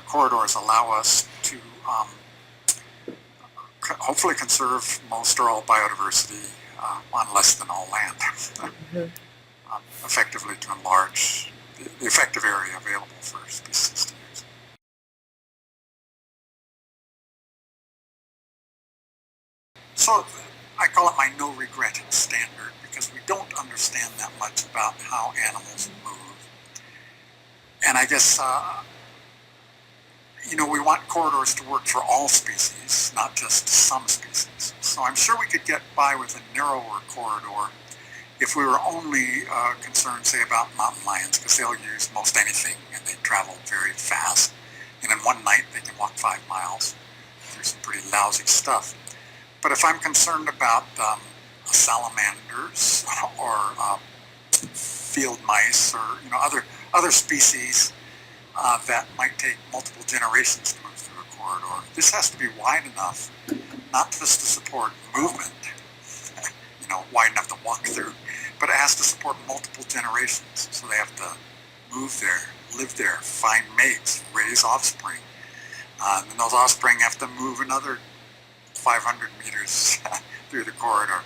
corridors allow us to hopefully conserve most or all biodiversity on less than all land, effectively to enlarge the effective area available for species to use. So I call it my no regret standard because we don't understand that much about how animals move. And I guess, we want corridors to work for all species, not just some species. So I'm sure we could get by with a narrower corridor if we were only concerned, say, about mountain lions, because they'll use most anything and they travel very fast. And in one night they can walk 5 miles through some pretty lousy stuff. But if I'm concerned about salamanders or field mice or other species that might take multiple generations to move through a corridor, this has to be wide enough, not just to support movement, wide enough to walk through, but it has to support multiple generations. So they have to move there, live there, find mates, raise offspring. And those offspring have to move another 500 meters through the corridor,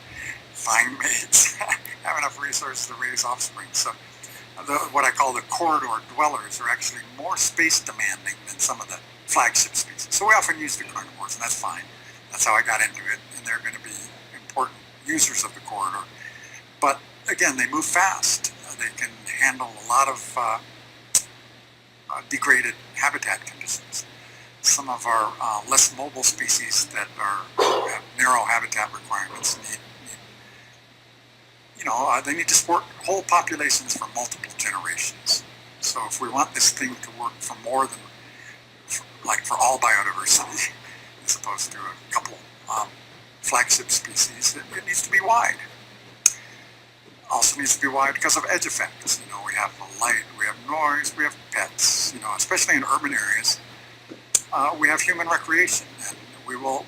find mates, have enough resources to raise offspring. So what I call the corridor dwellers are actually more space demanding than some of the flagship species. So we often use the carnivores, and that's fine. That's how I got into it, and they're going to be important users of the corridor. But again, they move fast. They can handle a lot of degraded habitat conditions. Some of our less mobile species that have narrow habitat requirements they need to support whole populations for multiple generations. So if we want this thing to work for more than, for all biodiversity, as opposed to a couple flagship species, it needs to be wide. Also needs to be wide because of edge effects. We have light, we have noise, we have pets. Especially in urban areas, we have human recreation, and we will.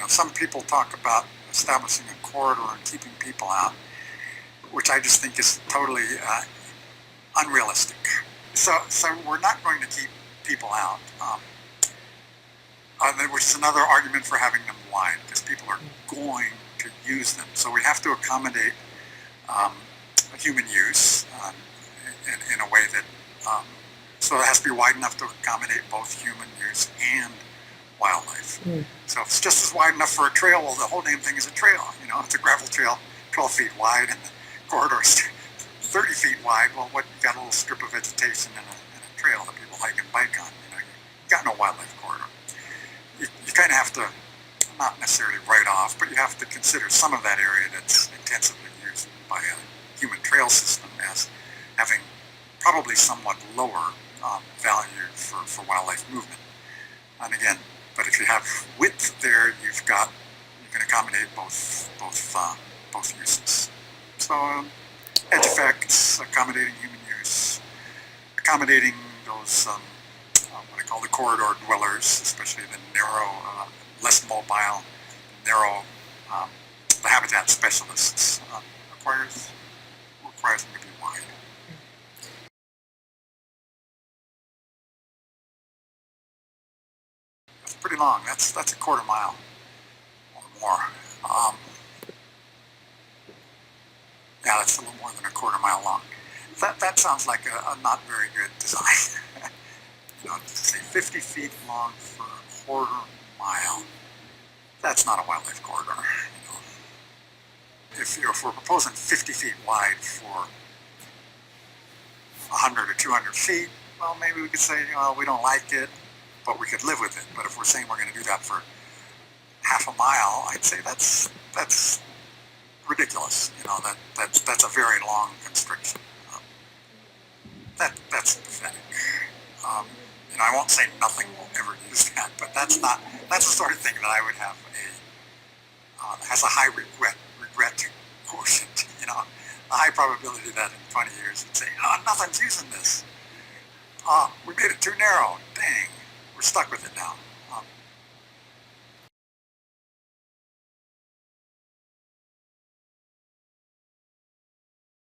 Some people talk about establishing a corridor and keeping people out, which I just think is totally unrealistic. So we're not going to keep people out, which is another argument for having them wide, because people are going to use them. So we have to accommodate human use in a way that, so it has to be wide enough to accommodate both human use and wildlife. So if it's just as wide enough for a trail, well, the whole damn thing is a trail. It's a gravel trail, 12 feet wide, and the corridor's 30 feet wide. Well, you've got a little strip of vegetation and a trail that people hike and bike on. You've got no wildlife corridor. You kind of have to, not necessarily write off, but you have to consider some of that area that's intensively used by a human trail system as having probably somewhat lower value for wildlife movement. And again, but if you have width there, you can accommodate both uses. So edge effects, accommodating human use, accommodating those what I call the corridor dwellers, especially the narrow, less mobile, narrow, the habitat specialists, requires them to be wide. That's pretty long. That's a quarter mile or more. Yeah, that's a little more than a quarter mile long. That sounds like a not very good design. To say 50 feet long for a quarter mile. That's not a wildlife corridor. If we're proposing 50 feet wide for 100 or 200 feet, well, maybe we could say, we don't like it, but we could live with it. But if we're saying we're going to do that for half a mile, I'd say that's ridiculous. That's a very long constriction. That's pathetic. I won't say nothing will ever use that, but that's the sort of thing that I would have has a high regret quotient. A high probability that in 20 years you'd say, nothing's using this. We made it too narrow. Dang, we're stuck with it now.